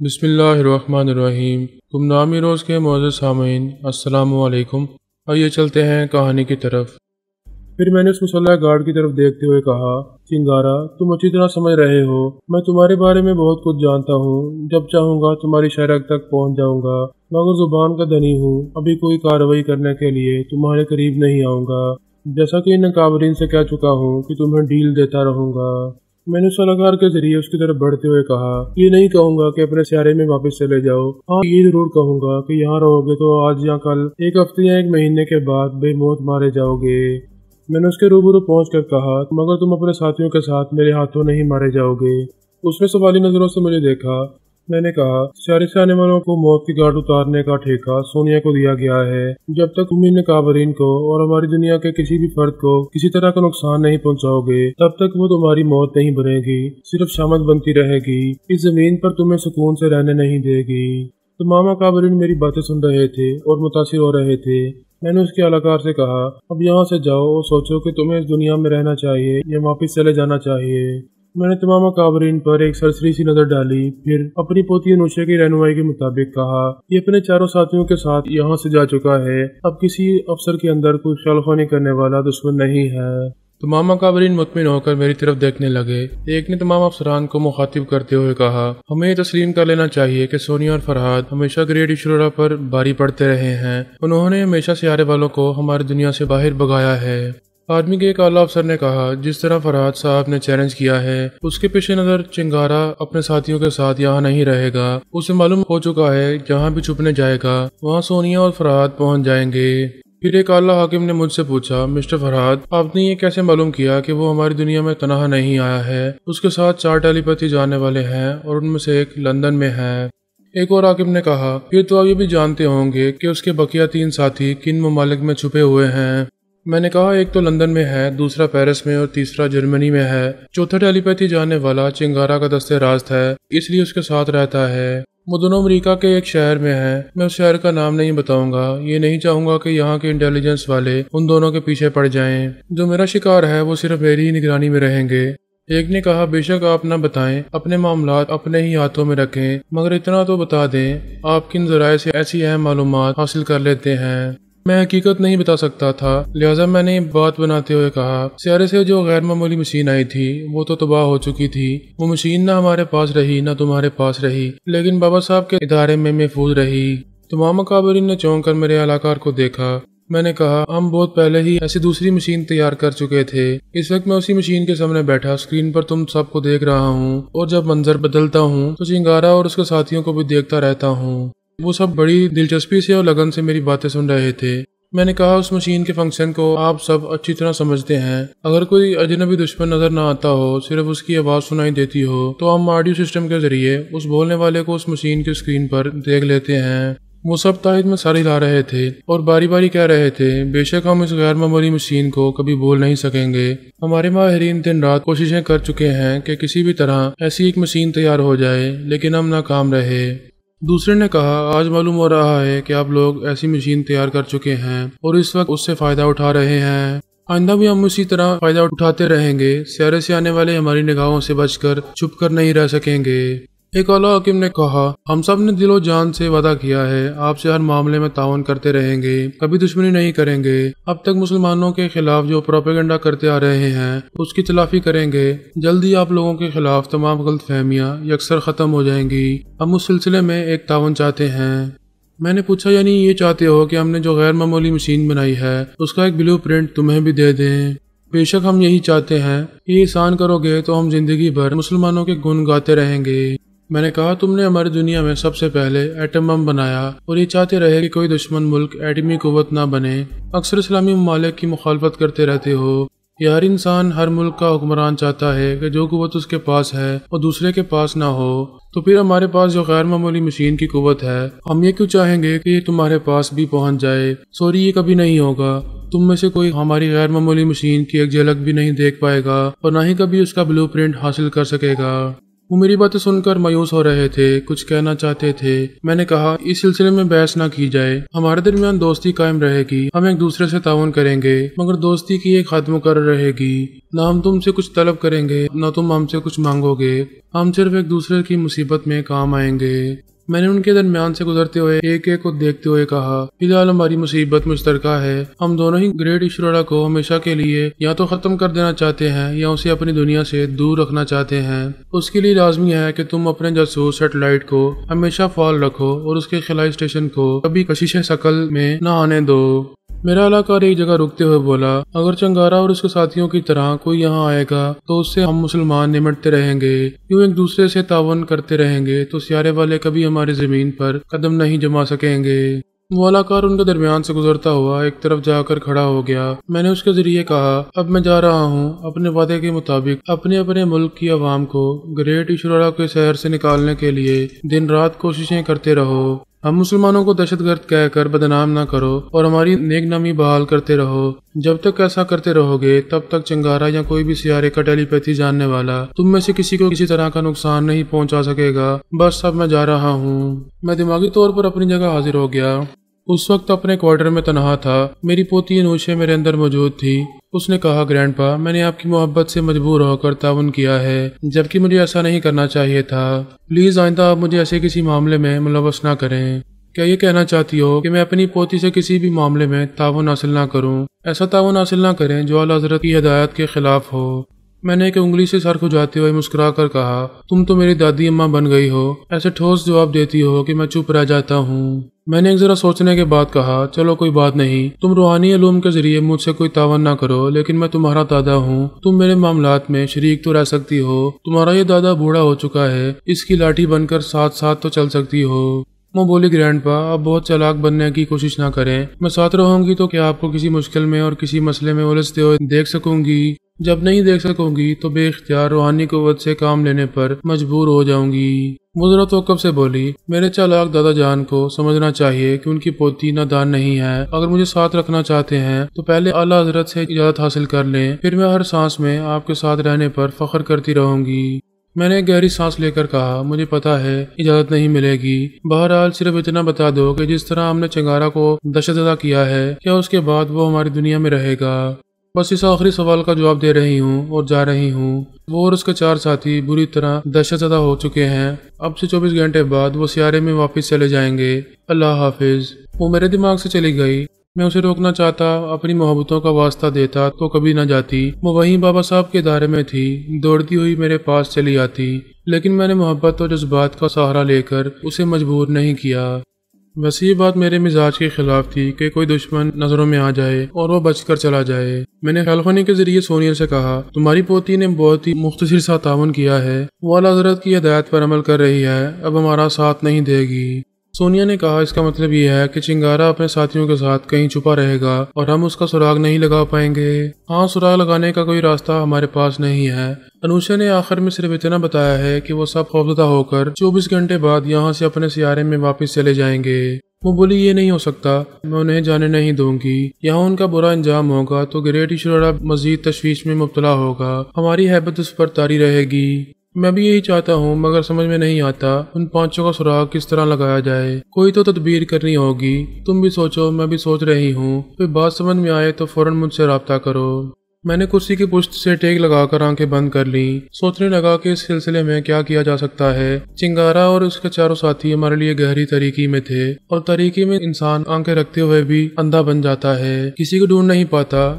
بسم اللہ الرحمن الرحیم۔ تم نامی روز کے معزز سامعین، السلام علیکم۔ آئیے چلتے ہیں کہانی کی طرف۔ پھر میں نے اس مسلح گارڈ کی طرف دیکھتے ہوئے کہا، چنگارا تم اچھی طرح سمجھ رہے ہو، میں تمہارے بارے میں بہت کچھ جانتا ہوں۔ جب چاہوں گا تمہاری شہرک تک پہنچ جاؤں گا، مگر زبان کا دنی ہوں، ابھی کوئی کارروائی کرنے کے لیے تمہارے قریب نہیں آؤں گا، جیسا کہ ان کابرین سے کہہ چکا ہوں کہ تمہیں ڈیل دیتا رہوں گا۔ میں نے سلاکار کے ذریعے اس کی طرف بڑھتے ہوئے کہا، یہ نہیں کہوں گا کہ اپنے سیارے میں واپس چلے جاؤ، ہاں یہ ضرور کہوں گا کہ یہاں رہو گے تو آج یا کل، ایک ہفتے یا ایک مہینے کے بعد بے موت مارے جاؤ گے۔ میں نے اس کے روبرو پہنچ کر کہا، مگر تم اپنے ساتھیوں کے ساتھ میرے ہاتھوں نہیں مارے جاؤ گے۔ اس نے سوالی نظروں سے مجھے دیکھا۔ میں نے کہا، سیارے سے آنے والوں کو موت کی گاٹ اتارنے کا ٹھیکہ سونیا کو دیا گیا ہے۔ جب تک تم ان کابرین کو اور ہماری دنیا کے کسی بھی فرد کو کسی طرح کا نقصان نہیں پہنچاؤ گے، تب تک وہ تمہاری موت نہیں بنے گی، صرف شامت بنتی رہے گی، اس زمین پر تمہیں سکون سے رہنے نہیں دے گی۔ تمام کابرین میری باتیں سن رہے تھے اور متاثر ہو رہے تھے۔ میں نے اس کے اہلکار سے کہا، اب یہاں سے جاؤ اور سوچو کہ تمہیں اس دنیا میں رہنا چاہیے یا واپس چلے جانا چاہیے۔ میں نے تمام کابرین پر ایک سرسری سی نظر ڈالی، پھر اپنی پوتی انوشا کی رہنمائی کے مطابق کہا، یہ اپنے چاروں ساتھیوں کے ساتھ یہاں سے جا چکا ہے، اب کسی افسر کے اندر کوئی خیال خوانی کرنے والا دشمن نہیں ہے۔ تمام کابرین مطمئن ہو کر میری طرف دیکھنے لگے۔ ایک نے تمام افسران کو مخاطب کرتے ہوئے کہا، ہمیں یہ تسلیم کر لینا چاہیے کہ سونیا اور فرحاد ہمیشہ گریٹ ایشورا پر باری پڑتے رہے ہیں، انہوں نے ہمیشہ سیارے والوں کو ہماری دنیا سے باہر بھگایا ہے۔ آدمی کے ایک اعلیٰ افسر نے کہا، جس طرح فرحاد صاحب نے چیلنج کیا ہے، اس کے پیش نظر چنگارا اپنے ساتھیوں کے ساتھ یہاں نہیں رہے گا۔ اسے معلوم ہو چکا ہے جہاں بھی چھپنے جائے گا وہاں سونیا اور فرحاد پہنچ جائیں گے۔ پھر ایک اعلیٰ حاکم نے مجھ سے پوچھا، مسٹر فرحاد، آپ نے یہ کیسے معلوم کیا کہ وہ ہماری دنیا میں تنہا نہیں آیا ہے؟ اس کے ساتھ 4 ٹیلی پیتھی جانے والے ہیں اور ان میں سے ایک لندن میں ہے۔ ایک اور حاکم نے کہا، پھر تو آپ یہ بھی جانتے ہوں گے کہ اس کے بقیہ 3 ساتھی کن ممالک میں چھپے ہوئے ہیں۔ میں نے کہا، ایک تو لندن میں ہے، دوسرا پیرس میں اور تیسرا جرمنی میں ہے۔ چوتھا ٹیلی پیتھی جانے والا چنگارا کا دست راست ہے، اس لیے اس کے ساتھ رہتا ہے۔ وہ دونوں امریکہ کے ایک شہر میں ہیں، میں اس شہر کا نام نہیں بتاؤں گا، یہ نہیں چاہوں گا کہ یہاں کے انٹیلیجنس والے ان دونوں کے پیچھے پڑ جائیں۔ جو میرا شکار ہے وہ صرف میری ہی نگرانی میں رہیں گے۔ ایک نے کہا، بے شک آپ نہ بتائیں، اپنے معاملات اپنے ہی ہاتھوں میں رکھیں، مگر اتنا تو بتا دیں آپ کن ذرائع سے ایسی اہم معلومات حاصل کر لیتے ہیں۔ میں حقیقت نہیں بتا سکتا تھا، لہٰذا میں نے بات بناتے ہوئے کہا، سیارے سے جو غیر معمولی مشین آئی تھی وہ تو تباہ ہو چکی تھی، وہ مشین نہ ہمارے پاس رہی نہ تمہارے پاس رہی، لیکن بابا صاحب کے ادارے میں محفوظ رہی۔ تمام کابرین نے چونک کر میرے اہلکار کو دیکھا۔ میں نے کہا، ہم بہت پہلے ہی ایسی دوسری مشین تیار کر چکے تھے، اس وقت میں اسی مشین کے سامنے بیٹھا اسکرین پر تم سب کو دیکھ رہا ہوں، اور جب منظر بدلتا ہوں تو چنگارا اور اس کے ساتھیوں کو بھی دیکھتا رہتا ہوں۔ وہ سب بڑی دلچسپی سے اور لگن سے میری باتیں سن رہے تھے۔ میں نے کہا، اس مشین کے فنکشن کو آپ سب اچھی طرح سمجھتے ہیں، اگر کوئی اجنبی دشمن نظر نہ آتا ہو، صرف اس کی آواز سنائی دیتی ہو، تو ہم آڈیو سسٹم کے ذریعے اس بولنے والے کو اس مشین کی اسکرین پر دیکھ لیتے ہیں۔ وہ سب تائید میں سر ہلا رہے تھے اور باری باری کہہ رہے تھے، بے شک ہم اس غیر معمولی مشین کو کبھی بھول نہیں سکیں گے۔ ہمارے ماہرین دن رات کوششیں کر چکے ہیں کہ کسی بھی طرح ایسی ایک مشین تیار ہو جائے، لیکن ہم ناکام رہے۔ دوسرے نے کہا، آج معلوم ہو رہا ہے کہ آپ لوگ ایسی مشین تیار کر چکے ہیں اور اس وقت اس سے فائدہ اٹھا رہے ہیں۔ آئندہ بھی ہم اسی طرح فائدہ اٹھاتے رہیں گے، سیارے سے آنے والے ہماری نگاہوں سے بچ کر چھپ کر نہیں رہ سکیں گے۔ ایک اعلیٰ حاکم نے کہا، ہم سب نے دل و جان سے وعدہ کیا ہے، آپ سے ہر معاملے میں تعاون کرتے رہیں گے، کبھی دشمنی نہیں کریں گے۔ اب تک مسلمانوں کے خلاف جو پروپیگنڈا کرتے آ رہے ہیں اس کی تلافی کریں گے، جلدی آپ لوگوں کے خلاف تمام غلط فہمیاں یکسر ختم ہو جائیں گی۔ ہم اس سلسلے میں ایک تعاون چاہتے ہیں۔ میں نے پوچھا، یعنی یہ چاہتے ہو کہ ہم نے جو غیر معمولی مشین بنائی ہے اس کا ایک بلیو پرنٹ تمہیں بھی دے دیں؟ بے شک ہم یہی چاہتے ہیں، یہ احسان کرو گے تو ہم زندگی بھر مسلمانوں کے گن گاتے رہیں گے۔ میں نے کہا، تم نے ہماری دنیا میں سب سے پہلے ایٹم بم بنایا اور یہ چاہتے رہے کہ کوئی دشمن ملک ایٹمی قوت نہ بنے، اکثر اسلامی ممالک کی مخالفت کرتے رہتے ہو۔ یہ ہر انسان، ہر ملک کا حکمران چاہتا ہے کہ جو قوت اس کے پاس ہے اور دوسرے کے پاس نہ ہو، تو پھر ہمارے پاس جو غیر معمولی مشین کی قوت ہے، ہم یہ کیوں چاہیں گے کہ یہ تمہارے پاس بھی پہنچ جائے؟ سوری، یہ کبھی نہیں ہوگا۔ تم میں سے کوئی ہماری غیر معمولی مشین کی ایک جھلک بھی نہیں دیکھ پائے گا اور نہ ہی کبھی اس کا بلیو پرنٹ حاصل کر سکے گا۔ وہ میری باتیں سن کر مایوس ہو رہے تھے، کچھ کہنا چاہتے تھے۔ میں نے کہا اس سلسلے میں بحث نہ کی جائے، ہمارے درمیان دوستی قائم رہے گی، ہم ایک دوسرے سے تعاون کریں گے، مگر دوستی کی ایک حد مقرر رہے گی۔ نہ ہم تم سے کچھ طلب کریں گے، نہ تم ہم سے کچھ مانگو گے، ہم صرف ایک دوسرے کی مصیبت میں کام آئیں گے۔ میں نے ان کے درمیان سے گزرتے ہوئے ایک ایک کو دیکھتے ہوئے کہا، فی الحال ہماری مصیبت مشترکہ ہے، ہم دونوں ہی گریٹ ایشورا کو ہمیشہ کے لیے یا تو ختم کر دینا چاہتے ہیں یا اسے اپنی دنیا سے دور رکھنا چاہتے ہیں۔ اس کے لیے لازمی ہے کہ تم اپنے جاسوس سیٹلائٹ کو ہمیشہ فعال رکھو اور اس کے خلائی اسٹیشن کو کبھی کشش شکل میں نہ آنے دو۔ میرا علاقہ ایک جگہ رکتے ہوئے بولا، اگر چنگارا اور اس کے ساتھیوں کی طرح کوئی یہاں آئے گا تو اس سے ہم مسلمان نمٹتے رہیں گے، یوں ایک دوسرے سے تعاون کرتے رہیں گے تو سیارے والے کبھی ہماری زمین پر قدم نہیں جما سکیں گے۔ وہ علاقہ ان کے درمیان سے گزرتا ہوا ایک طرف جا کر کھڑا ہو گیا۔ میں نے اس کے ذریعے کہا، اب میں جا رہا ہوں، اپنے وعدے کے مطابق اپنے ملک کی عوام کو گریٹ ایشورا کے شہر سے نکالنے کے لیے دن رات کوششیں کرتے رہو۔ ہم مسلمانوں کو دہشت گرد کہہ کر بدنام نہ کرو اور ہماری نیک نامی بحال کرتے رہو۔ جب تک ایسا کرتے رہو گے تب تک چنگارا یا کوئی بھی سیارے کا ٹیلی پیتھی جاننے والا تم میں سے کسی کو کسی طرح کا نقصان نہیں پہنچا سکے گا۔ بس اب میں جا رہا ہوں۔ میں دماغی طور پر اپنی جگہ حاضر ہو گیا۔ اس وقت اپنے کوارٹر میں تنہا تھا۔ میری پوتی انوشے میرے اندر موجود تھی۔ اس نے کہا، گرینڈ پا، میں نے آپ کی محبت سے مجبور ہو کر تعاون کیا ہے، جبکہ مجھے ایسا نہیں کرنا چاہیے تھا۔ پلیز آئندہ آپ مجھے ایسے کسی معاملے میں ملوث نہ کریں۔ کیا یہ کہنا چاہتی ہو کہ میں اپنی پوتی سے کسی بھی معاملے میں تعاون حاصل نہ کروں؟ ایسا تعاون حاصل نہ کریں جو اعلیٰ حضرت کی ہدایت کے خلاف ہو۔ میں نے ایک انگلی سے سر کھجاتے ہوئے مسکرا کر کہا، تم تو میری دادی اماں بن گئی ہو، ایسے ٹھوس جواب دیتی ہو کہ میں چپ رہ جاتا ہوں۔ میں نے ایک ذرا سوچنے کے بعد کہا، چلو کوئی بات نہیں، تم روحانی علوم کے ذریعے مجھ سے کوئی تعاون نہ کرو، لیکن میں تمہارا دادا ہوں، تم میرے معاملات میں شریک تو رہ سکتی ہو۔ تمہارا یہ دادا بوڑھا ہو چکا ہے، اس کی لاٹھی بن کر ساتھ ساتھ تو چل سکتی ہو۔ وہ بولی، گرینڈ پا، آپ بہت چالاک بننے کی کوشش نہ کریں، میں ساتھ رہوں گی تو کیا آپ کو کسی مشکل میں اور کسی مسئلے میں الجھتے ہوئے دیکھ سکوں گی؟ جب نہیں دیکھ سکوں گی تو بے اختیار روحانی قوت سے کام لینے پر مجبور ہو جاؤں گی۔ وہ ذرا توقف سے بولی، میرے چالاک دادا جان کو سمجھنا چاہیے کہ ان کی پوتی نادان نہیں ہے۔ اگر مجھے ساتھ رکھنا چاہتے ہیں تو پہلے اعلیٰ حضرت سے اجازت حاصل کر لیں، پھر میں ہر سانس میں آپ کے ساتھ رہنے پر فخر کرتی رہوں گی۔ میں نے گہری سانس لے کر کہا، مجھے پتا ہے اجازت نہیں ملے گی، بہرحال صرف اتنا بتا دو کہ جس طرح ہم نے چنگارا کو دہشت زدہ کیا ہے، کیا اس کے بعد وہ ہماری دنیا میں رہے گا؟ بس اس آخری سوال کا جواب دے رہی ہوں اور جا رہی ہوں۔ وہ اور اس کے 4 ساتھی بری طرح دہشت زدہ ہو چکے ہیں۔ اب سے 24 گھنٹے بعد وہ سیارے میں واپس چلے جائیں گے۔ اللہ حافظ۔ وہ میرے دماغ سے چلی گئی۔ میں اسے روکنا چاہتا، اپنی محبتوں کا واسطہ دیتا تو کبھی نہ جاتی۔ وہ وہیں بابا صاحب کے ادارے میں تھی، دوڑتی ہوئی میرے پاس چلی آتی، لیکن میں نے محبت اور جذبات کا سہارا لے کر اسے مجبور نہیں کیا۔ ویسے یہ بات میرے مزاج کے خلاف تھی کہ کوئی دشمن نظروں میں آ جائے اور وہ بچ کر چلا جائے۔ میں نے خیال خانی کے ذریعے سونیا سے کہا، تمہاری پوتی نے بہت ہی مختصر سا تعاون کیا ہے، وہ اعلیٰ حضرت کی ہدایت پر عمل کر رہی ہے، اب ہمارا ساتھ نہیں دے گی۔ سونیا نے کہا، اس کا مطلب یہ ہے کہ چنگارا اپنے ساتھیوں کے ساتھ کہیں چھپا رہے گا اور ہم اس کا سراغ نہیں لگا پائیں گے۔ ہاں، سراغ لگانے کا کوئی راستہ ہمارے پاس نہیں ہے۔ انوشا نے آخر میں صرف اتنا بتایا ہے کہ وہ سب خوفزدہ ہو کر 24 گھنٹے بعد یہاں سے اپنے سیارے میں واپس چلے جائیں گے۔ وہ بولی، یہ نہیں ہو سکتا، میں انہیں جانے نہیں دوں گی، یہاں ان کا برا انجام ہوگا تو گریٹ ایشورا مزید تشویش میں مبتلا ہوگا، ہماری ہیبت اس پر طاری رہے گی۔ میں بھی یہی چاہتا ہوں، مگر سمجھ میں نہیں آتا ان 5 کا سراغ کس طرح لگایا جائے۔ کوئی تو تدبیر کرنی ہوگی، تم بھی سوچو، میں بھی سوچ رہی ہوں، کوئی بات سمجھ میں آئے تو فوراً مجھ سے رابطہ کرو۔ میں نے کرسی کی پشت سے ٹیک لگا کر آنکھیں بند کر لیں، سوچنے لگا کہ اس سلسلے میں کیا کیا جا سکتا ہے۔ چنگارا اور اس کے 4 ساتھی ہمارے لیے گہری تاریکی میں تھے، اور تاریکی میں انسان آنکھیں رکھتے ہوئے بھی اندھا بن جاتا ہے، کسی کو ڈھونڈ نہیں پاتا۔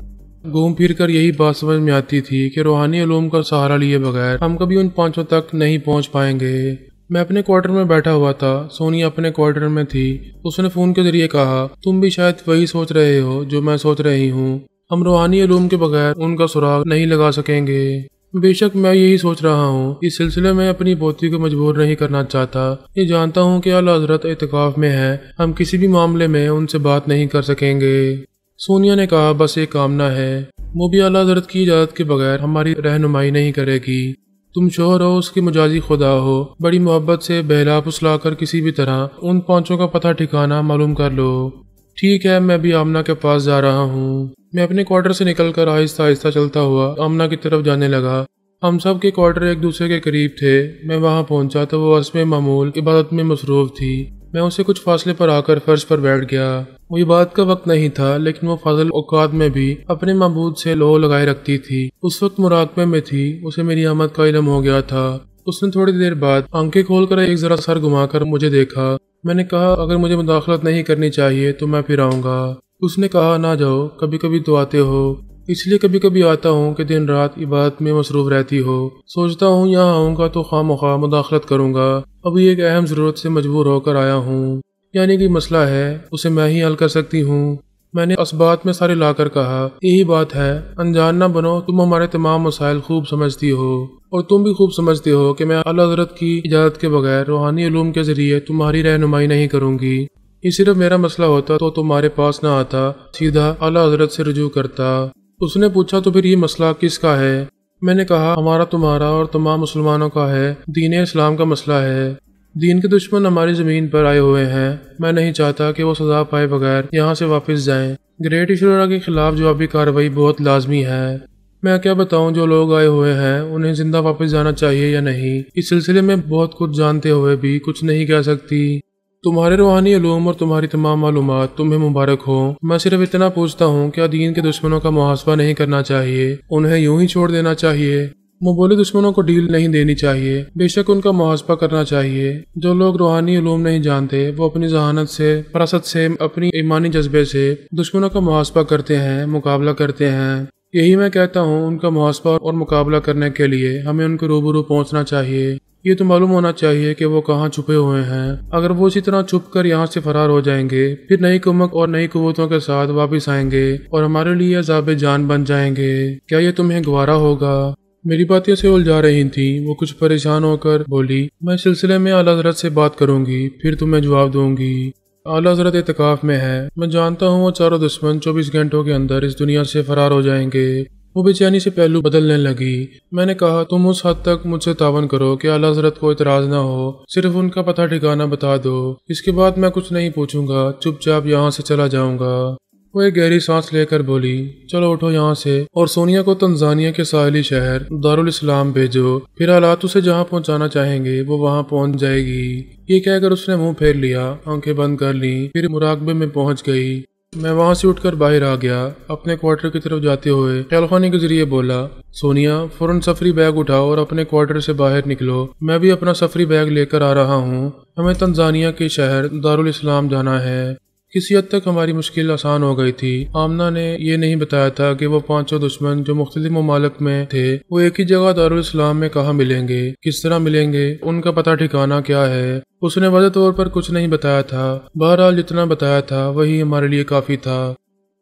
گھوم پھر کر یہی بات سمجھ میں آتی تھی کہ روحانی علوم کا سہارا لیے بغیر ہم کبھی ان 5 تک نہیں پہنچ پائیں گے۔ میں اپنے کوارٹر میں بیٹھا ہوا تھا، سونیا اپنے کوارٹر میں تھی۔ اس نے فون کے ذریعے کہا، تم بھی شاید وہی سوچ رہے ہو جو میں سوچ رہی ہوں، ہم روحانی علوم کے بغیر ان کا سراغ نہیں لگا سکیں گے۔ بے شک میں یہی سوچ رہا ہوں، اس سلسلے میں اپنی پوتی کو مجبور نہیں کرنا چاہتا۔ یہ جانتا ہوں کہ اعلیٰ حضرت اعتکاف میں ہے، ہم کسی بھی معاملے میں ان سے بات نہیں کر سکیں گے۔ سونیا نے کہا، بس ایک کامنا ہے، وہ بھی اعلیٰ حضرت کی اجازت کے بغیر ہماری رہنمائی نہیں کرے گی۔ تم شوہر ہو، اس کی مجازی خدا ہو، بڑی محبت سے بہلا پھسلا کر کسی بھی طرح ان 5 کا پتہ ٹھکانہ معلوم کر لو۔ ٹھیک ہے، میں بھی آمنہ کے پاس جا رہا ہوں۔ میں اپنے کوارٹر سے نکل کر آہستہ آہستہ چلتا ہوا آمنہ کی طرف جانے لگا۔ ہم سب کے کوارٹر ایک دوسرے کے قریب تھے۔ میں وہاں پہنچا تو وہ عزم معمول عبادت میں مصروف تھی۔ میں اسے کچھ فاصلے پر آ کر فرش پر بیٹھ گیا۔ وہ عبادت کا وقت نہیں تھا، لیکن وہ فاضل اوقات میں بھی اپنے معبود سے لو لگائے رکھتی تھی۔ اس وقت مراقبے میں تھی، اسے میری آمد کا علم ہو گیا تھا۔ اس نے تھوڑی دیر بعد آنکھیں کھول کر ایک ذرا سر گھما کر مجھے دیکھا۔ میں نے کہا اگر مجھے مداخلت نہیں کرنی چاہیے تو میں پھر آؤں گا۔ اس نے کہا نہ جاؤ، کبھی کبھی تو آتے ہو۔ اس لیے کبھی کبھی آتا ہوں کہ دن رات عبادت میں مصروف رہتی ہو۔ سوچتا ہوں یہاں آؤں گا تو خواہ مخواہ مداخلت کروں گا۔ ابھی ایک اہم ضرورت سے مجبور ہو کر آیا ہوں، یعنی کہ مسئلہ ہے اسے میں ہی حل کر سکتی ہوں۔ میں نے اسبات میں سارے لا کر کہا یہی بات ہے، انجان نہ بنو، تم ہمارے تمام مسائل خوب سمجھتی ہو، اور تم بھی خوب سمجھتے ہو کہ میں اعلیٰ حضرت کی اجازت کے بغیر روحانی علوم کے ذریعے تمہاری رہنمائی نہیں کروں گی۔ یہ صرف میرا مسئلہ ہوتا تو تمہارے پاس نہ آتا، سیدھا اعلیٰ حضرت سے رجوع کرتا۔ اس نے پوچھا تو پھر یہ مسئلہ کس کا ہے؟ میں نے کہا ہمارا، تمہارا اور تمام مسلمانوں کا ہے، دین اسلام کا مسئلہ ہے۔ دین کے دشمن ہماری زمین پر آئے ہوئے ہیں، میں نہیں چاہتا کہ وہ سزا پائے بغیر یہاں سے واپس جائیں۔ گریٹ ایشورا کے خلاف جوابی کارروائی بہت لازمی ہے۔ میں کیا بتاؤں، جو لوگ آئے ہوئے ہیں انہیں زندہ واپس جانا چاہیے یا نہیں، اس سلسلے میں بہت کچھ جانتے ہوئے بھی کچھ نہیں کہہ سکتی۔ تمہارے روحانی علوم اور تمہاری تمام معلومات تمہیں مبارک ہوں۔ میں صرف اتنا پوچھتا ہوں کیا دین کے دشمنوں کا محاسبہ نہیں کرنا چاہیے، انہیں یوں ہی چھوڑ دینا چاہیے؟ مبولی دشمنوں کو ڈیل نہیں دینی چاہیے، بے شک ان کا محاسبہ کرنا چاہیے۔ جو لوگ روحانی علوم نہیں جانتے وہ اپنی ذہانت سے، فراست سے، اپنی ایمانی جذبے سے دشمنوں کا محاسبہ کرتے ہیں، مقابلہ کرتے ہیں۔ یہی میں کہتا ہوں، ان کا محاسبہ اور مقابلہ کرنے کے لیے ہمیں ان کے روبرو پہنچنا چاہیے۔ یہ تو معلوم ہونا چاہیے کہ وہ کہاں چھپے ہوئے ہیں۔ اگر وہ اسی طرح چھپ کر یہاں سے فرار ہو جائیں گے، پھر نئی کمک اور نئی قوتوں کے ساتھ واپس آئیں گے اور ہمارے لیے عذاب جان بن جائیں گے۔ کیا یہ تمہیں گوارا ہوگا؟ میری باتیں اسے الجھا رہی تھیں۔ وہ کچھ پریشان ہو کر بولی میں اس سلسلے میں اعلیٰ حضرت سے بات کروں گی، پھر تمہیں جواب دوں گی۔ اعلیٰ حضرت اعتکاف میں ہے، میں جانتا ہوں وہ چاروں دشمن 24 گھنٹوں کے اندر اس دنیا سے فرار ہو جائیں گے۔ وہ بے چینی سے پہلو بدلنے لگی۔ میں نے کہا تم اس حد تک مجھ سے تعاون کرو کہ اعلیٰ حضرت کو اعتراض نہ ہو، صرف ان کا پتہ ٹھکانہ بتا دو، اس کے بعد میں کچھ نہیں پوچھوں گا، چپ چاپ یہاں سے چلا جاؤں گا۔ وہ ایک گہری سانس لے کر بولی چلو اٹھو یہاں سے اور سونیا کو تنزانیہ کے ساحلی شہر دارالاسلام بھیجو، پھر حالات اسے جہاں پہنچانا چاہیں گے وہ وہاں پہنچ جائے گی۔ یہ کہہ کر اس نے منہ پھیر لیا، آنکھیں بند کر لیں، پھر مراقبے میں پہنچ گئی۔ میں وہاں سے اٹھ کر باہر آ گیا، اپنے کوارٹر کی طرف جاتے ہوئے خیال خوانی کے ذریعے بولا سونیا فوراً سفری بیگ اٹھاؤ اور اپنے کوارٹر سے باہر نکلو، میں بھی اپنا سفری بیگ لے کر آ رہا ہوں، ہمیں تنزانیہ کے شہر دارالاسلام جانا ہے۔ کسی حد تک ہماری مشکل آسان ہو گئی تھی۔ آمنہ نے یہ نہیں بتایا تھا کہ وہ پانچوں دشمن جو مختلف ممالک میں تھے وہ ایک ہی جگہ دارالاسلام میں کہاں ملیں گے، کس طرح ملیں گے، ان کا پتہ ٹھکانہ کیا ہے۔ اس نے واضح طور پر کچھ نہیں بتایا تھا، بہرحال جتنا بتایا تھا وہی ہمارے لیے کافی تھا۔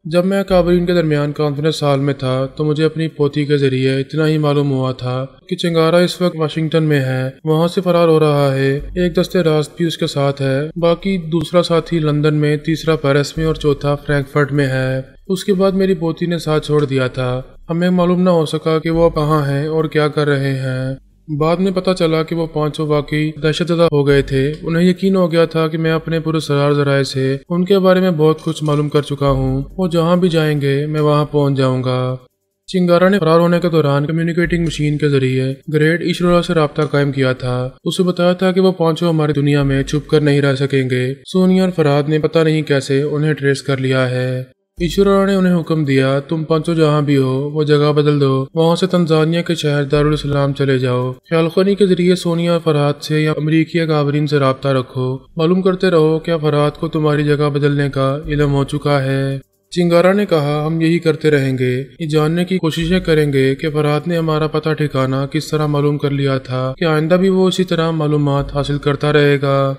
جب میں اکابرین کے درمیان کانفرنس ہال میں تھا تو مجھے اپنی پوتی کے ذریعے اتنا ہی معلوم ہوا تھا کہ چنگارا اس وقت واشنگٹن میں ہے، وہاں سے فرار ہو رہا ہے، ایک دستے راست بھی اس کے ساتھ ہے، باقی دوسرا ساتھی لندن میں، تیسرا پیرس میں اور چوتھا فرینکفرٹ میں ہے۔ اس کے بعد میری پوتی نے ساتھ چھوڑ دیا تھا، ہمیں معلوم نہ ہو سکا کہ وہ کہاں ہیں اور کیا کر رہے ہیں۔ بعد میں پتہ چلا کہ وہ پانچوں واقعی دہشت زدہ ہو گئے تھے، انہیں یقین ہو گیا تھا کہ میں اپنے پراسرار ذرائع سے ان کے بارے میں بہت کچھ معلوم کر چکا ہوں، وہ جہاں بھی جائیں گے میں وہاں پہنچ جاؤں گا۔ چنگارا نے فرار ہونے کے دوران کمیونیکیٹنگ مشین کے ذریعے گریٹ ایشورا سے رابطہ قائم کیا تھا، اسے بتایا تھا کہ وہ پانچوں ہماری دنیا میں چھپ کر نہیں رہ سکیں گے۔ سونیا اور فرہاد نے پتہ نہیں کیسے انہیں ٹریس کر لیا ہے۔ ایشورا نے انہیں حکم دیا تم پانچوں جہاں بھی ہو وہ جگہ بدل دو، وہاں سے تنزانیہ کے شہر دارالاسلام چلے جاؤ، خیال خوانی کے ذریعے سونیا اور فرہاد سے یا امریکی اکابرین سے رابطہ رکھو، معلوم کرتے رہو کیا فرہاد کو تمہاری جگہ بدلنے کا علم ہو چکا ہے۔ چنگارا نے کہا ہم یہی کرتے رہیں گے، یہ جاننے کی کوششیں کریں گے کہ فرہاد نے ہمارا پتہ ٹھکانہ کس طرح معلوم کر لیا تھا کہ آئندہ بھی وہ اسی طرح معلومات حاصل کرتا رہے گا۔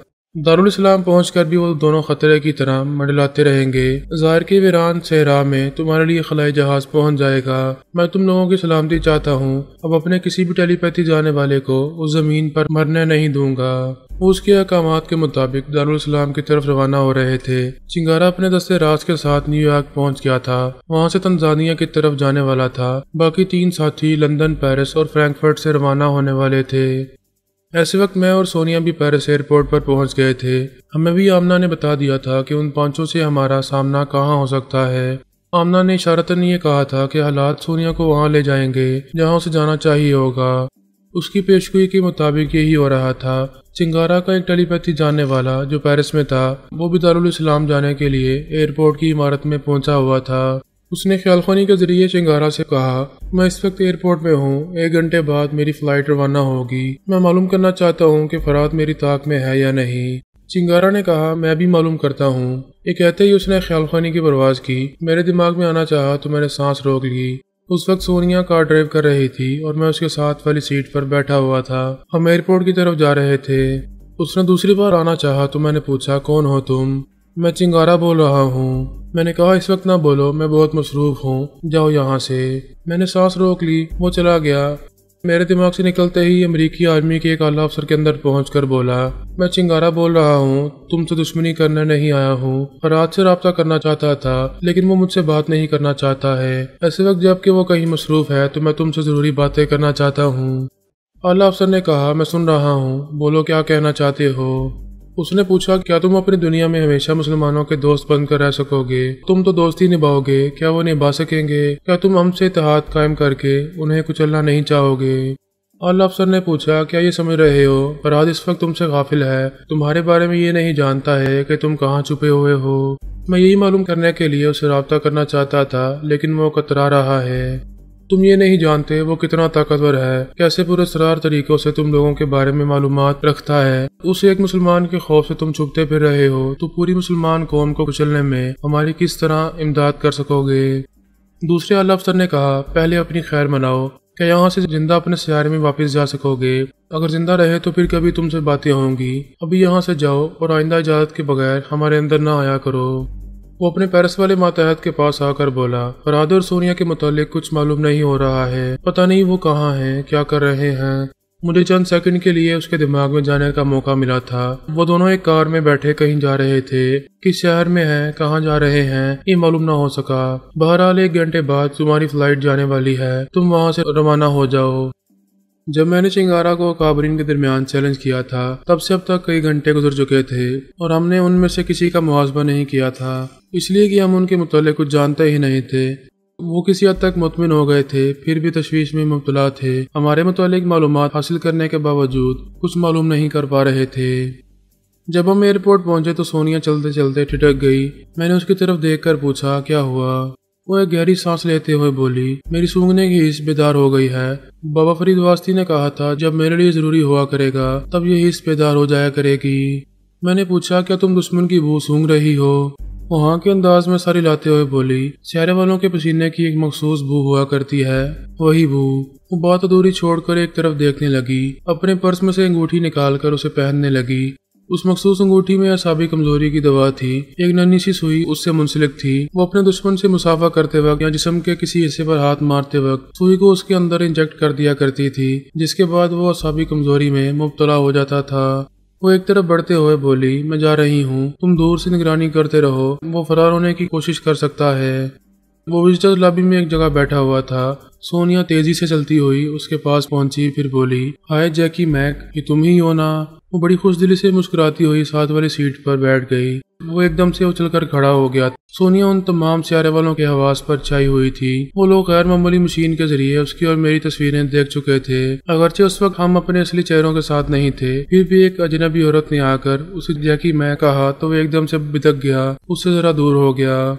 دارالاسلام پہنچ کر بھی وہ دونوں خطرے کی طرح منڈلاتے رہیں گے۔ ظاہر کے ویران صحرا میں تمہارے لیے خلائی جہاز پہنچ جائے گا۔ میں تم لوگوں کی سلامتی چاہتا ہوں، اب اپنے کسی بھی ٹیلی پیتھی جانے والے کو اس زمین پر مرنے نہیں دوں گا۔ وہ اس کے احکامات کے مطابق دارالاسلام کی طرف روانہ ہو رہے تھے۔ چنگارا اپنے دستے راز کے ساتھ نیو یارک پہنچ گیا تھا، وہاں سے تنزانیہ کی طرف جانے والا تھا، باقی تین ساتھی لندن، پیرس اور فرینکفرٹ سے روانہ ہونے والے تھے۔ ایسے وقت میں اور سونیا بھی پیرس ایئرپورٹ پر پہنچ گئے تھے۔ ہمیں بھی آمنہ نے بتا دیا تھا کہ ان پانچوں سے ہمارا سامنا کہاں ہو سکتا ہے۔ آمنہ نے اشارتاً یہ کہا تھا کہ حالات سونیا کو وہاں لے جائیں گے جہاں اسے جانا چاہیے ہوگا۔ اس کی پیشگوئی کے مطابق یہی ہو رہا تھا۔ چنگارا کا ایک ٹیلی پیتھی جاننے والا جو پیرس میں تھا، وہ بھی دارالاسلام جانے کے لیے ایئرپورٹ کی عمارت میں پہنچا ہوا تھا۔ اس نے خیال خوانی کے ذریعے چنگارا سے کہا، میں اس وقت ایئرپورٹ میں ہوں، 1 گھنٹے بعد میری فلائٹ روانہ ہوگی۔ میں معلوم کرنا چاہتا ہوں کہ فرات میری طاق میں ہے یا نہیں۔ چنگارا نے کہا، میں بھی معلوم کرتا ہوں۔ یہ کہتے ہی اس نے خیال خوانی کی پرواز کی۔ میرے دماغ میں آنا چاہا تو میں نے سانس روک لی۔ اس وقت سونیا کار ڈرائیو کر رہی تھی اور میں اس کے ساتھ والی سیٹ پر بیٹھا ہوا تھا۔ ہم ایئرپورٹ کی طرف جا رہے تھے۔ اس نے دوسری بار آنا چاہا تو میں نے پوچھا، کون ہو تم؟ میں چنگارا بول رہا ہوں۔ میں نے کہا، اس وقت نہ بولو، میں بہت مصروف ہوں، جاؤ یہاں سے۔ میں نے سانس روک لی۔ وہ چلا گیا۔ میرے دماغ سے نکلتے ہی امریکی آرمی کے ایک اعلیٰ افسر کے اندر پہنچ کر بولا، میں چنگارا بول رہا ہوں، تم سے دشمنی کرنے نہیں آیا ہوں، فرات سے رابطہ کرنا چاہتا تھا لیکن وہ مجھ سے بات نہیں کرنا چاہتا ہے۔ ایسے وقت جب کہ وہ کہیں مصروف ہے تو میں تم سے ضروری باتیں کرنا چاہتا ہوں۔ اعلیٰ افسر نے کہا، میں سن رہا ہوں، بولو کیا کہنا چاہتے ہو؟ اس نے پوچھا، کیا تم اپنی دنیا میں ہمیشہ مسلمانوں کے دوست بن کر رہ سکو گے؟ تم تو دوستی نبھاؤ گے، کیا وہ نبھا سکیں گے؟ کیا تم ہم سے اتحاد قائم کر کے انہیں کچلنا نہیں چاہو گے؟ اعلیٰ افسر نے پوچھا، کیا یہ سمجھ رہے ہو فرات اس وقت تم سے غافل ہے، تمہارے بارے میں یہ نہیں جانتا ہے کہ تم کہاں چھپے ہوئے ہو؟ میں یہی معلوم کرنے کے لیے اسے رابطہ کرنا چاہتا تھا لیکن وہ کترا رہا ہے۔ تم یہ نہیں جانتے وہ کتنا طاقتور ہے، کیسے پورے اسرار طریقوں سے تم لوگوں کے بارے میں معلومات رکھتا ہے۔ اس ایک مسلمان کے خوف سے تم چھپتے پھر رہے ہو تو پوری مسلمان قوم کو کچلنے میں ہماری کس طرح امداد کر سکو گے؟ دوسرے اعلیٰ افسر نے کہا، پہلے اپنی خیر مناؤ، کیا یہاں سے زندہ اپنے سیارے میں واپس جا سکو گے؟ اگر زندہ رہے تو پھر کبھی تم سے باتیں ہوں گی۔ ابھی یہاں سے جاؤ اور آئندہ اجازت کے بغیر ہمارے اندر نہ آیا کرو۔ وہ اپنے پیرس والے ماتحت کے پاس آ کر بولا، فرات اور سونیا کے متعلق کچھ معلوم نہیں ہو رہا ہے، پتہ نہیں وہ کہاں ہیں، کیا کر رہے ہیں۔ مجھے چند سیکنڈ کے لیے اس کے دماغ میں جانے کا موقع ملا تھا۔ وہ دونوں ایک کار میں بیٹھے کہیں جا رہے تھے۔ کس شہر میں ہیں، کہاں جا رہے ہیں، یہ معلوم نہ ہو سکا۔ بہرحال 1 گھنٹے بعد تمہاری فلائٹ جانے والی ہے، تم وہاں سے روانہ ہو جاؤ۔ جب میں نے چنگارا کو کابرین کے درمیان چیلنج کیا تھا تب سے اب تک کئی گھنٹے گزر چکے تھے اور ہم نے ان میں سے کسی کا محاسبہ نہیں کیا تھا، اس لیے کہ ہم ان کے متعلق کچھ جانتے ہی نہیں تھے۔ وہ کسی حد تک مطمئن ہو گئے تھے، پھر بھی تشویش میں مبتلا تھے۔ ہمارے متعلق معلومات حاصل کرنے کے باوجود کچھ معلوم نہیں کر پا رہے تھے۔ جب ہم ایئرپورٹ پہنچے تو سونیا چلتے چلتے ٹھٹک گئی۔ میں نے اس کی طرف دیکھ کر پوچھا، کیا ہوا؟ وہ ایک گہری سانس لیتے ہوئے بولی، میری سونگنے کی حس بیدار ہو گئی ہے۔ بابا فرید واسطی نے کہا تھا جب میرے لیے ضروری ہوا کرے گا تب یہ حس بیدار ہو جایا کرے گی۔ میں نے پوچھا، کیا تم دشمن کی بو سونگ رہی ہو؟ وہ ہاں کے انداز میں ساری لاتے ہوئے بولی، سیارے والوں کے پسینے کی ایک مخصوص بو ہوا کرتی ہے، وہی بو۔ وہ بات ادھوری چھوڑ کر ایک طرف دیکھنے لگی، اپنے پرس میں سے انگوٹھی نکال کر اسے پہننے لگی۔ اس مخصوص انگوٹھی میں اعصابی کمزوری کی دوا تھی، ایک ننھی سی سوئی اس سے منسلک تھی۔ وہ اپنے دشمن سے مسافہ کرتے وقت یا جسم کے کسی حصے پر ہاتھ مارتے وقت سوئی کو اس کے اندر انجیکٹ کر دیا کرتی تھی، جس کے بعد وہ اعصابی کمزوری میں مبتلا ہو جاتا تھا۔ وہ ایک طرف بڑھتے ہوئے بولی، میں جا رہی ہوں، تم دور سے نگرانی کرتے رہو، وہ فرار ہونے کی کوشش کر سکتا ہے۔ وہ وزٹرز لابی میں ایک جگہ بیٹھا ہوا تھا۔ سونیا تیزی سے چلتی ہوئی اس کے پاس پہنچی، پھر بولی، ہائے جیکی میک، یہ تم ہی ہو نا؟ وہ بڑی خوش دلی سے مسکراتی ہوئی ساتھ والی سیٹ پر بیٹھ گئی۔ وہ ایک دم سے اچھل کر کھڑا ہو گیا۔ سونیا ان تمام سیارے والوں کے حواس پر چھائی ہوئی تھی۔ وہ لوگ غیر معمولی مشین کے ذریعے اس کی اور میری تصویریں دیکھ چکے تھے۔ اگرچہ اس وقت ہم اپنے اصلی چہروں کے ساتھ نہیں تھے، پھر بھی ایک اجنبی عورت نے آ کر اسے جیکی میں کہا تو وہ ایک دم سے بتک گیا، اس سے ذرا دور ہو گیا۔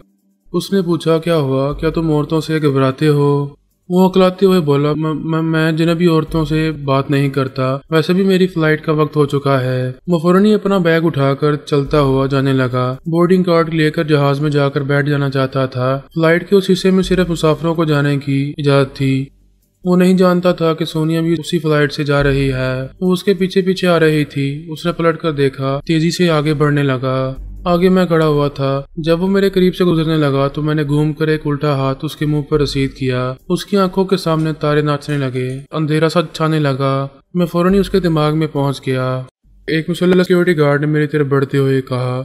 اس نے پوچھا، کیا ہوا، کیا تم عورتوں سے گھبراتے ہو؟ وہ اکلاتے ہوئے بولا، میں جنبی عورتوں سے بات نہیں کرتا، ویسے بھی میری فلائٹ کا وقت ہو چکا ہے۔ وہ فوراً ہی اپنا بیگ اٹھا کر چلتا ہوا جانے لگا۔ بورڈنگ کارڈ لے کر جہاز میں جا کر بیٹھ جانا چاہتا تھا۔ فلائٹ کے اس حصے میں صرف مسافروں کو جانے کی اجازت تھی۔ وہ نہیں جانتا تھا کہ سونیا بھی اسی فلائٹ سے جا رہی ہے۔ وہ اس کے پیچھے پیچھے آ رہی تھی۔ اس نے پلٹ کر دیکھا، تیزی سے آگے بڑھنے لگا۔ آگے میں کھڑا ہوا تھا۔ جب وہ میرے قریب سے گزرنے لگا تو میں نے گھوم کر ایک الٹا ہاتھ اس کے منہ پر رسید کیا۔ اس کی آنکھوں کے سامنے تارے ناچنے لگے، اندھیرا سا چھانے لگا۔ میں فوراً ہی اس کے دماغ میں پہنچ گیا۔ ایک مسلح سیکورٹی گارڈ نے میری طرف بڑھتے ہوئے کہا،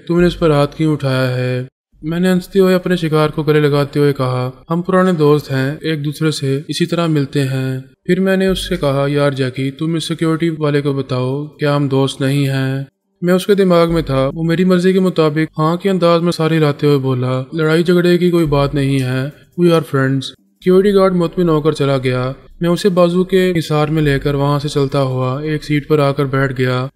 تم نے اس پر ہاتھ کیوں اٹھایا ہے؟ میں نے ہنستے ہوئے اپنے شکار کو گلے لگاتے ہوئے کہا، ہم پرانے دوست ہیں، ایک دوسرے سے اسی طرح ملتے ہیں۔ پھر میں نے اس سے کہا، یار جیکی، تم اس سیکورٹی والے کو بتاؤ، کیا ہم دوست نہیں ہیں؟ میں اس کے دماغ میں تھا، وہ میری مرضی کے مطابق ہاں کے انداز میں ساری لاتے ہوئے بولا، لڑائی جھگڑے کی کوئی بات نہیں ہے، we are friends. Security guard مطمئن ہو کر چلا گیا۔ میں اسے بازو کے حصار میں لے کر وہاں سے چلتا ہوا ایک سیٹ پر آ کر بیٹھ گیا۔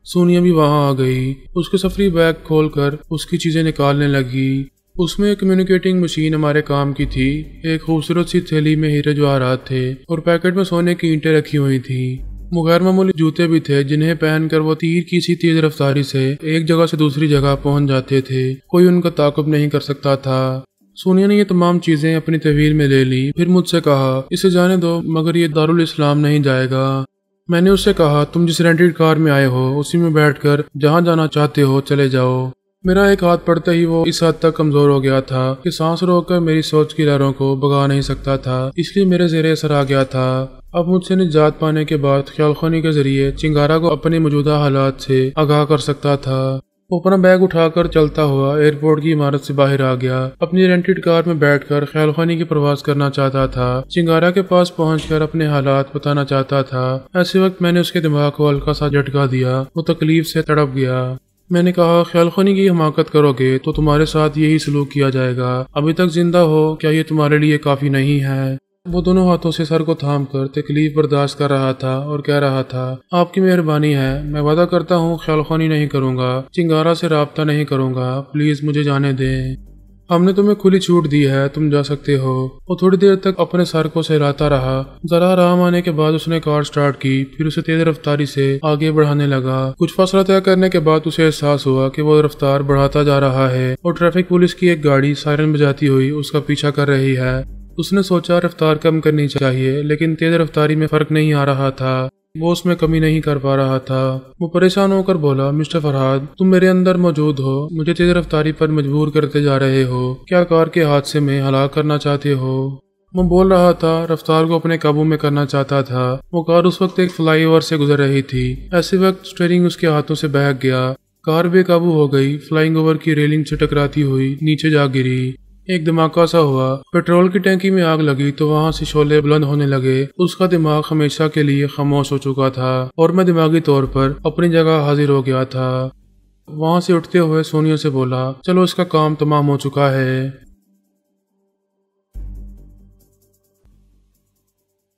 سونیا بھی وہاں آ گئی، اس کے سفری بیگ کھول کر اس کی چیزیں نکالنے لگی۔ اس میں ایک کمیونیکیٹنگ مشین ہمارے کام کی تھی، ایک خوبصورت سی تھیلی میں ہیرے جواہرات تھے اور پیکٹ میں سونے کی اینٹیں رکھی ہوئی تھیں۔ غیر معمولی جوتے بھی تھے جنہیں پہن کر وہ تیر کی سی تیز رفتاری سے ایک جگہ سے دوسری جگہ پہنچ جاتے تھے، کوئی ان کا تعاقب نہیں کر سکتا تھا۔ سونیا نے یہ تمام چیزیں اپنی تحویل میں لے لی، پھر مجھ سے کہا اسے جانے دو، مگر یہ دارالاسلام نہیں جائے گا۔ میں نے اس سے کہا تم جس رینٹڈ کار میں آئے ہو اسی میں بیٹھ کر جہاں جانا چاہتے ہو چلے جاؤ۔ میرا ایک ہاتھ پڑتے ہی وہ اس حد تک کمزور ہو گیا تھا کہ سانس روک کر میری سوچ کی لہروں کو بگا نہیں سکتا تھا، اس لیے میرے زیر اثر آ گیا تھا۔ اب مجھ سے نجات پانے کے بعد خیال خوانی کے ذریعے چنگارا کو اپنے موجودہ حالات سے آگاہ کر سکتا تھا۔ وہ اپنا بیگ اٹھا کر چلتا ہوا ایئرپورٹ کی عمارت سے باہر آ گیا، اپنی رینٹڈ کار میں بیٹھ کر خیال خوانی کی پرواز کرنا چاہتا تھا، چنگارا کے پاس پہنچ کر اپنے حالات بتانا چاہتا تھا۔ ایسے وقت میں نے اس کے دماغ کو ہلکا سا جھٹکا دیا، وہ تکلیف سے تڑپ گیا۔ میں نے کہا خیال خوانی کی حماقت کرو گے تو تمہارے ساتھ یہی سلوک کیا جائے گا، ابھی تک زندہ ہو، کیا یہ تمہارے لیے کافی نہیں ہے؟ وہ دونوں ہاتھوں سے سر کو تھام کر تکلیف برداشت کر رہا تھا اور کہہ رہا تھا آپ کی مہربانی ہے، میں وعدہ کرتا ہوں خیال خوانی نہیں کروں گا، چنگارا سے رابطہ نہیں کروں گا، پلیز مجھے جانے دیں، ہم نے تمہیں کھلی چھوٹ دی ہے، تم جا سکتے ہو۔ وہ تھوڑی دیر تک اپنے سر کو سہلاتا رہا، ذرا آرام آنے کے بعد اس نے کار سٹارٹ کی، پھر اسے تیز رفتاری سے آگے بڑھانے لگا۔ کچھ فاصلہ طے کرنے کے بعد اسے احساس ہوا کہ وہ رفتار بڑھاتا جا رہا ہے اور ٹریفک پولیس کی ایک گاڑی سائرن بجاتی ہوئی اس کا پیچھا کر رہی ہے۔ اس نے سوچا رفتار کم کرنی چاہیے، لیکن تیز رفتاری میں فرق نہیں آ رہا تھا، وہ اس میں کمی نہیں کر پا رہا تھا۔ وہ پریشان ہو کر بولا مسٹر فرہاد، تم میرے اندر موجود ہو، مجھے تیز رفتاری پر مجبور کرتے جا رہے ہو، کیا کار کے حادثے میں ہلاک کرنا چاہتے ہو؟ وہ بول رہا تھا، رفتار کو اپنے قابو میں کرنا چاہتا تھا۔ وہ کار اس وقت ایک فلائی اوور سے گزر رہی تھی، ایسے وقت اسٹیئرنگ اس کے ہاتھوں سے بہک گیا، کار بے قابو ہو گئی، فلائنگ اوور کی ریلنگ سے ٹکراتی ہوئی نیچے جا گری۔ ایک دھماکہ سا ہوا، پیٹرول کی ٹینکی میں آگ لگی تو وہاں سے شعلے بلند ہونے لگے۔ اس کا دماغ ہمیشہ کے لیے خاموش ہو چکا تھا اور میں دماغی طور پر اپنی جگہ حاضر ہو گیا تھا۔ وہاں سے اٹھتے ہوئے سونیا سے بولا چلو اس کا کام تمام ہو چکا ہے۔